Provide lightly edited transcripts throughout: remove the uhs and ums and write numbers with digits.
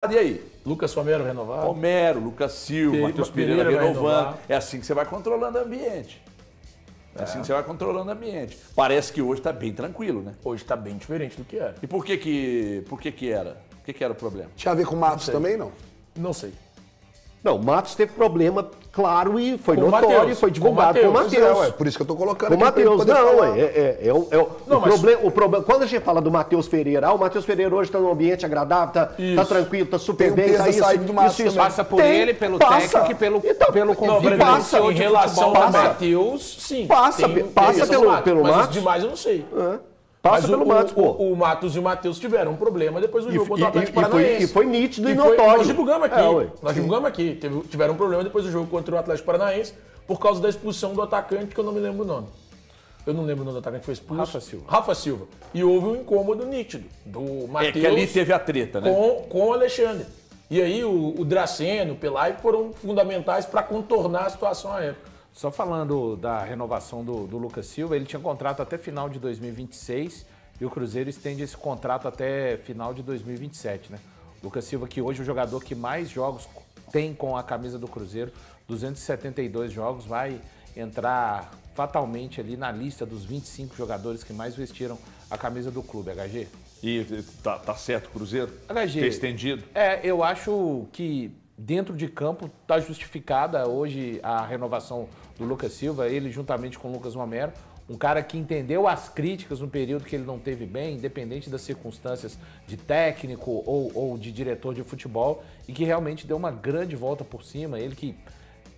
E aí? Lucas Romero renovado. Romero, Lucas Silva, Matheus Pereira renovando. É assim que você vai controlando o ambiente. É assim que você vai controlando o ambiente. Parece que hoje está bem tranquilo, né? Hoje está bem diferente do que era. E por que era? O que era o problema? Tinha a ver com o Matos também, não? Não sei. Não, o Matos teve problema, claro, e foi Com o notório, Matheus. foi divulgado com o Pois é, Matheus. ué, por isso que eu tô colocando Com o aqui pra ele Matheus, poder não, falar. o problema, quando a gente fala do Matheus Pereira, o Matheus Pereira hoje está num ambiente agradável, tá tranquilo, tá super Tem um bem, peso tá da saída do Matheus também. Passa por ele, pelo técnico e pelo convívio. passa, Em relação ao passa. Matheus, sim. Passa pelo mas Matos. demais eu não sei. Passa Mas pelo Matos, pô. O Matos e o Matheus tiveram um problema depois do jogo contra o Atlético E Paranaense. foi nítido e foi- notório. Nós divulgamos aqui. Ué. Nós divulgamos aqui. Tiveram um problema depois do jogo contra o Atlético Paranaense por causa da expulsão do atacante, que eu não me lembro o nome. Eu não lembro o nome do atacante que foi expulso. Rafa Silva. E houve um incômodo nítido do Matheus É que ali teve a treta, né? com o Alexandre. E aí o Draceno, o Pelai foram fundamentais para contornar a situação à época. Só falando da renovação do Lucas Silva, ele tinha contrato até final de 2026 e o Cruzeiro estende esse contrato até final de 2027, né? Lucas Silva, que hoje é o jogador que mais jogos tem com a camisa do Cruzeiro, 272 jogos, vai entrar fatalmente ali na lista dos 25 jogadores que mais vestiram a camisa do clube, HG. E tá certo o Cruzeiro? HG, Ter estendido? eu acho que dentro de campo está justificada hoje a renovação do Lucas Silva, ele juntamente com o Lucas Romero, um cara que entendeu as críticas no período que ele não teve bem, independente das circunstâncias de técnico ou de diretor de futebol, e que realmente deu uma grande volta por cima. Ele que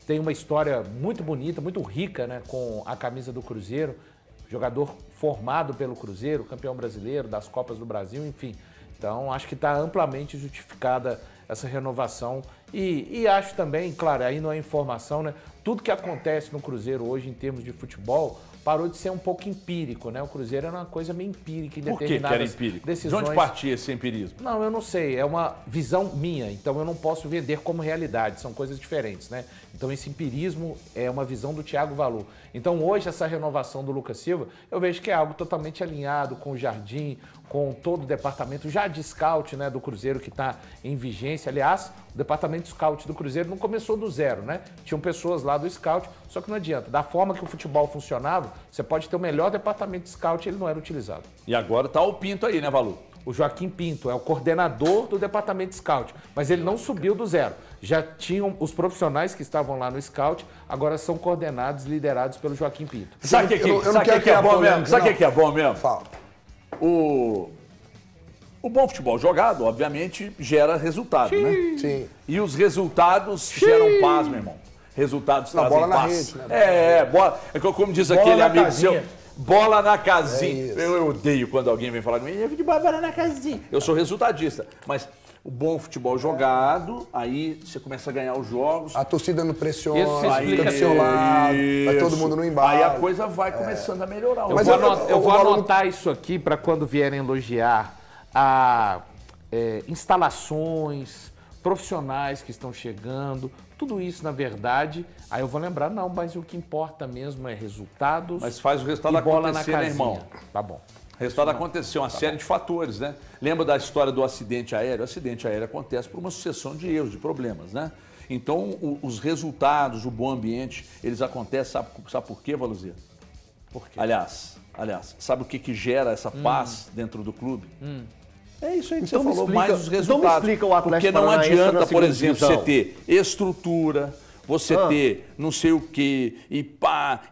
tem uma história muito bonita, muito rica, né, com a camisa do Cruzeiro, jogador formado pelo Cruzeiro, campeão brasileiro das Copas do Brasil, enfim. Então, acho que está amplamente justificada essa renovação. E acho também, claro, aí não é informação, né? Tudo que acontece no Cruzeiro hoje em termos de futebol parou de ser um pouco empírico, né? O Cruzeiro era uma coisa meio empírica em Por que determinadas era empírico? decisões. De onde partia esse empirismo? Não, eu não sei. É uma visão minha, então eu não posso vender como realidade. São coisas diferentes, né? Então esse empirismo é uma visão do Thiago Valu. Então hoje essa renovação do Lucas Silva, eu vejo que é algo totalmente alinhado com o Jardim, com todo o departamento já de scout, né, do Cruzeiro que está em vigência. Aliás, o departamento de scout do Cruzeiro não começou do zero, né? Tinham pessoas lá do scout, só que não adianta. Da forma que o futebol funcionava, você pode ter o melhor departamento de scout e ele não era utilizado. E agora tá o Pinto aí, né, Valu? O Joaquim Pinto é o coordenador do departamento de scout, mas ele não subiu do zero. Já tinham os profissionais que estavam lá no scout, agora são coordenados e liderados pelo Joaquim Pinto. Sabe o que é bom mesmo? Sabe o que é bom mesmo? Fala. O bom futebol jogado, obviamente, gera resultado, né? Sim. E os resultados geram paz, meu irmão. Resultados trazem bola na paz. rede, né? Bola. É como diz Bola aquele na amigo casinha. seu. Bola na casinha. É isso. Eu odeio quando alguém vem falar comigo, bola na casinha. Eu sou resultadista, mas o bom futebol jogado, aí você começa a ganhar os jogos. A torcida não pressiona, Isso se aí explica fica do seu lado, vai todo mundo no embalo. Aí a coisa vai começando a melhorar. Mas Eu vou Valu- anotar isso aqui para quando vierem elogiar instalações, profissionais que estão chegando, tudo isso, na verdade, aí eu vou lembrar, não, mas o que importa mesmo é resultados. Mas faz o resultado e bola acontecer, na né, casinha. irmão? Tá bom. O resultado aconteceu, uma série de fatores, né? Lembra da história do acidente aéreo? O acidente aéreo acontece por uma sucessão de erros, de problemas, né? Então, os resultados, o bom ambiente, eles acontecem, sabe por quê, Valuzinha? Por quê? Aliás, sabe o que gera essa paz dentro do clube? É isso aí que Então você me falou, explica- mais os então me resultados. explica o Atlético Porque não Paranaense adianta, na por segunda exemplo, divisão. você ter estrutura, você ter não sei o quê,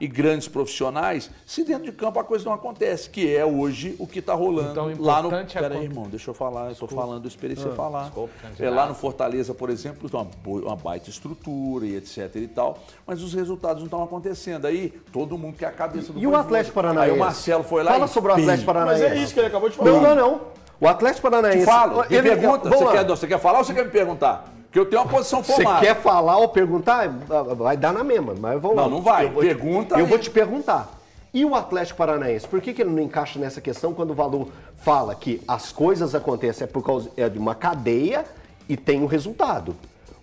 e grandes profissionais, se dentro de campo a coisa não acontece, que é hoje o que está rolando Então, o lá no... importante é Peraí, irmão, deixa eu falar, eu estou falando, eu esperei você falar. Desculpa, Lá no Fortaleza, por exemplo, tem uma baita estrutura e etc e tal, mas os resultados não estão acontecendo. Aí todo mundo quer a cabeça do E o Voivoda. Atlético Paranaense? Aí o Marcelo foi lá Fala e... sobre o Atlético Mas Paranaense. é isso que ele acabou de falar. Não. O Atlético Paranaense... Te falo, me pergunta, Vamos lá. você quer falar ou você quer me perguntar? Porque eu tenho uma posição Você formada. quer falar ou perguntar? Vai dar na mesma, mas vamos lá. Não vai. Eu vou Pergunta Eu aí. vou te perguntar. E o Atlético Paranaense? Por que ele não encaixa nessa questão quando o Valu fala que as coisas acontecem por causa de uma cadeia e tem um resultado?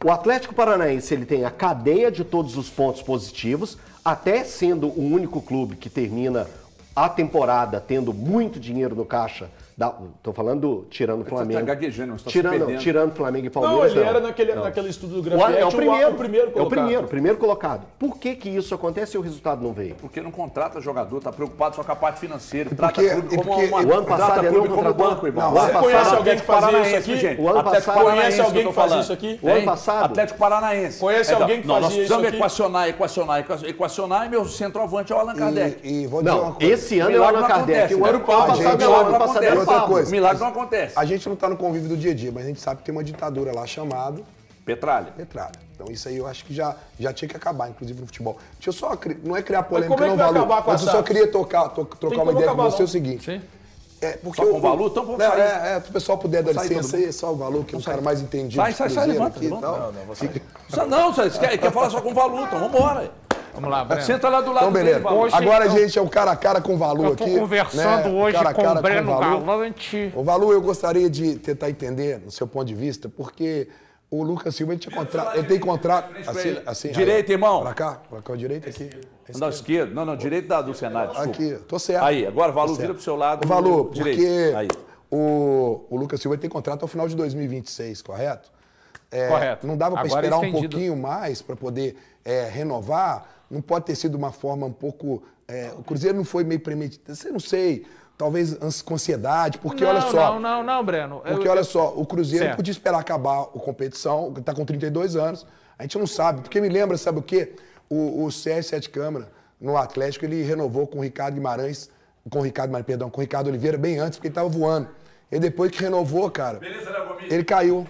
O Atlético Paranaense ele tem a cadeia de todos os pontos positivos, até sendo o único clube que termina a temporada tendo muito dinheiro no caixa Tô falando tirando o Flamengo. Tá gaguejando, você tá se perdendo. Tirando Flamengo e Palmeiras. Não, ele era naquele estudo do Grafite, É o primeiro colocado. É o primeiro colocado. Por que isso acontece e o resultado não veio? Porque não contrata jogador, tá preocupado só com a parte financeira. Porque- Trata clube como porque- o ano passado ele não como contratou. banco, irmão. Não, Você conhece alguém que fazia isso aqui? O ano Atlético passado- Paranaense, Conhece alguém eu tô que fazia falando. isso aqui? O ano Hein? passado- Atlético Paranaense. Conhece alguém que Nós fazia isso precisamos aqui? equacionar e meu centroavante é o Allan Kardec. E vou dizer uma Não, coisa. esse ano é o Milagre Allan não Kardec. acontece, O né? ano passado gente, é o ano milagre passado não era o outra Pablo. coisa. Milagre não acontece. A gente não está no convívio do dia a dia, mas a gente sabe que tem uma ditadura lá chamada Petralha. Petralha. Então isso aí eu acho que já tinha que acabar, inclusive no futebol. Deixa eu só, não é criar polêmica, como é que não, vai Valu, acabar com mas eu a só SAF? queria trocar uma como ideia com acabar, você, não. o seguinte. Sim. Porque Só com o Valu? Então vamos sair. Se o pessoal puder dar sair licença todo aí, só o Valu, que é um cara mais entendido. Sai, de sai, Cruzeiro levanta, aqui e levanta. tal. Não, você quer falar só com o Valu, então vambora. Vamos lá, Breno. Senta lá do lado Então, beleza. dele, Valu. Hoje, Agora, então, gente, é o cara a cara com o Valu Eu aqui. tô conversando né? hoje Cara a com cara o Breno Valu. Galante. Ô, Valu, eu gostaria de tentar entender, no seu ponto de vista, porque o Lucas Silva ele tem contrato. Assim, Direita, irmão. Pra cá, direito aqui. Não, esquerdo. Não, direito do Cenário. desculpa. Aqui, tô certo. Aí, agora Valu Tô vira certo. pro seu lado. Ô, Valu, direito. porque Aí. o Lucas Silva tem contrato ao final de 2026, correto? Correto. Não dava para Agora esperar um estendido. pouquinho mais para poder renovar? Não pode ter sido uma forma um pouco... o Cruzeiro não foi meio premeditado, não sei, talvez com ansiedade, porque olha só... Não, Breno. Porque olha só, o Cruzeiro Certo. podia esperar acabar a competição, está com 32 anos, a gente não sabe, porque me lembra, sabe o quê? O Sérgio Sete Câmara, no Atlético, ele renovou com o Ricardo Oliveira, bem antes, porque ele estava voando. E depois que renovou, cara, ele caiu.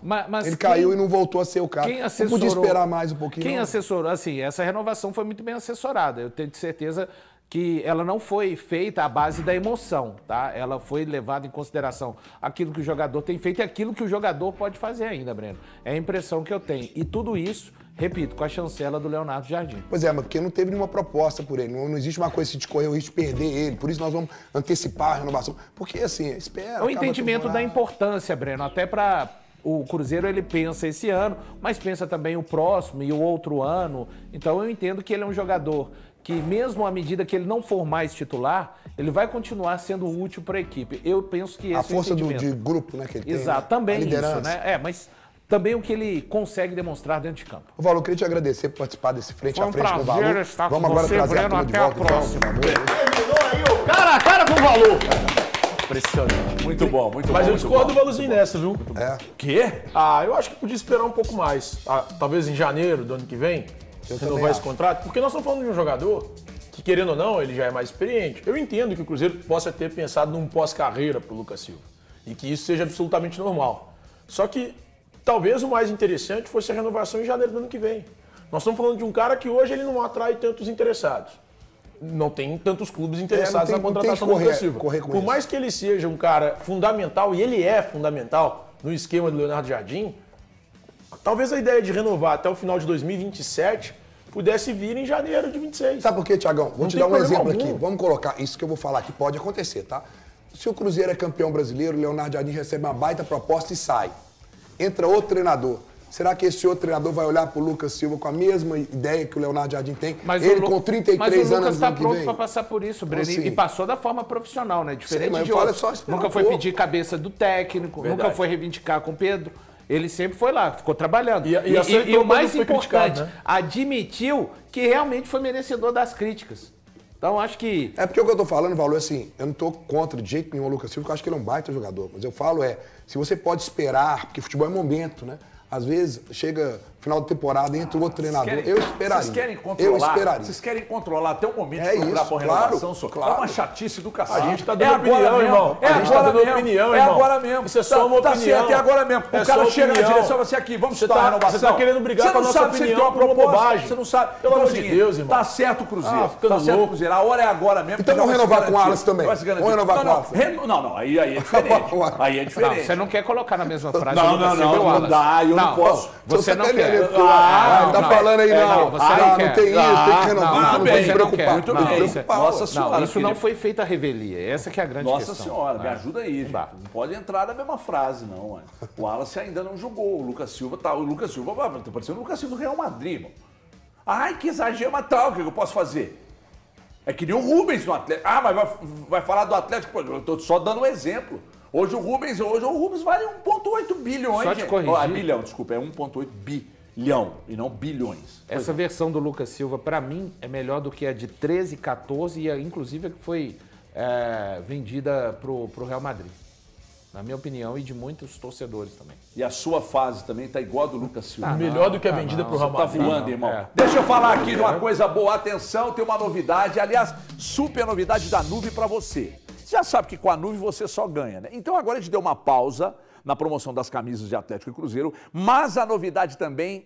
Mas Ele quem- caiu e não voltou a ser o cara. Quem Não assessorou, podia esperar mais um pouquinho. Quem não. assessorou, assim, essa renovação foi muito bem assessorada. Eu tenho certeza que ela não foi feita à base da emoção, tá? Ela foi levada em consideração aquilo que o jogador tem feito e aquilo que o jogador pode fazer ainda, Breno. É a impressão que eu tenho. E tudo isso, repito, com a chancela do Leonardo Jardim. Pois é, mas porque não teve nenhuma proposta por ele. Não existe uma coisa assim de correr o risco de perder ele. Por isso nós vamos antecipar a renovação. Porque, assim, espera. É o acaba a entendimento da temporada. importância, Breno, até para o Cruzeiro ele pensa esse ano, mas pensa também o próximo e o outro ano. Então eu entendo que ele é um jogador que mesmo à medida que ele não for mais titular, ele vai continuar sendo útil para a equipe. Eu penso que esse A força é o entendimento. de grupo, né, que ele tem. Exato, né? também A isso, liderança. né? Mas também o que ele consegue demonstrar dentro de campo. Ô, Valu, eu queria te agradecer por participar desse frente Foi a um frente com o prazer Valu. estar Vamos com agora você, trazer Breno. a turma de Até a volta, próxima. então, por favor. Terminou aí o cara a cara com o Valu. Impressionante. Muito bom, muito Mas bom. eu discordo do Valuzinho nessa, viu? Quê? Eu acho que podia esperar um pouco mais. Talvez em janeiro do ano que vem, renovar esse contrato. Porque nós estamos falando de um jogador que, querendo ou não, ele já é mais experiente. Eu entendo que o Cruzeiro possa ter pensado num pós-carreira pro Lucas Silva. E que isso seja absolutamente normal. Só que talvez o mais interessante fosse a renovação em janeiro do ano que vem. Nós estamos falando de um cara que hoje ele não atrai tantos interessados. Não tem tantos clubes interessados não na tem contratação que do Lucas Silva. correr com Por isso. mais que ele seja um cara fundamental, e ele é fundamental no esquema do Leonardo Jardim, talvez a ideia de renovar até o final de 2027 pudesse vir em janeiro de 26. Sabe por quê, Tiagão? Vou Não te tem dar um problema exemplo algum. aqui. Vamos colocar isso que eu vou falar aqui. Pode acontecer, tá? Se o Cruzeiro é campeão brasileiro, o Leonardo Jardim recebe uma baita proposta e sai. Entra outro treinador. Será que esse outro treinador vai olhar pro Lucas Silva com a mesma ideia que o Leonardo Jardim tem? Ele com 33 mas o anos Lucas no está ano que pronto vem? para passar por isso, Breno. Assim. E passou da forma profissional, né? Diferente mas de eu falo outros. só esperar Nunca um foi pouco. pedir cabeça do técnico, Verdade. nunca foi reivindicar com o Pedro. Ele sempre foi lá, ficou trabalhando. E aceitou o mais quando foi importante, criticado, né? admitiu que realmente foi merecedor das críticas. Então acho que... É porque o que eu tô falando, Valor, é assim, eu não tô contra de jeito nenhum o Lucas Silva, porque eu acho que ele é um baita jogador. Mas eu falo se você pode esperar, porque futebol é momento, né? Às vezes, chega final de temporada, entra o outro treinador, eu esperaria. Vocês querem controlar? Eu esperaria. Vocês querem controlar até o momento É de procurar isso, por claro, renovação, só. claro. É uma chatice do cacete. A gente tá dando opinião, irmão. É A gente tá agora dando mesmo. opinião, É irmão. agora mesmo. Isso é só uma Tá opinião. certo, é agora mesmo. É O cara só chega na opinião. direção e fala assim, aqui, vamos Você estudar a tá- renovação. você tá querendo brigar Você com a não nossa sabe se opinião tem uma por uma proposta, bobagem. Você não sabe. Pelo Então, amor é o de seguinte, Deus, irmão. Tá certo o Cruzeiro. Ficando Tá certo o louco. Cruzeiro. A hora é agora mesmo. Então já vamos vai se renovar com o garantir. Wallace também. Vai se garantir. Vamos renovar com o Wallace. Não, aí é diferente. Aí é Não, diferente. você não quer colocar na mesma frase Não, o Lucas não, Silva e o não Wallace. dá, eu não posso. Você não quer. Ele tá falando aí, não. você não quer. Não tem isso, tem que renovar, tudo não bem, tem que se você não preocupar. quer. Muito Não, bem. isso é- Nossa Senhora. Não, isso não Felipe. foi feita a revelia. Essa que é a grande Nossa questão. Senhora, me ajuda aí, gente. dá. Não pode entrar na mesma frase, não. Ué. O Wallace ainda não jogou. O Lucas Silva tá. O Lucas Silva, tá parecendo o Lucas Silva do Real Madrid, irmão. Ai, que exagero, mas tal, o que eu posso fazer? É que nem o Rubens no Atlético. Ah, mas vai falar do Atlético? Pô, eu tô só dando um exemplo. Hoje o Rubens vale 1,8 bilhões. Só te corrigir. Bilhão, desculpa, é 1,8 bilhão e não bilhões. Essa versão do Lucas Silva, para mim, é melhor do que a de 13, 14 e inclusive a que foi vendida pro Real Madrid. Na minha opinião, e de muitos torcedores também. E a sua fase também tá igual a do Lucas Silva. Melhor do que a vendida pro Real Madrid. Tá voando, irmão. Deixa eu falar aqui de uma coisa boa. Atenção, tem uma novidade. Aliás, super novidade da Nuvem para você. Você já sabe que com a Nuvem você só ganha, né? Então agora a gente deu uma pausa na promoção das camisas de Atlético e Cruzeiro, mas a novidade também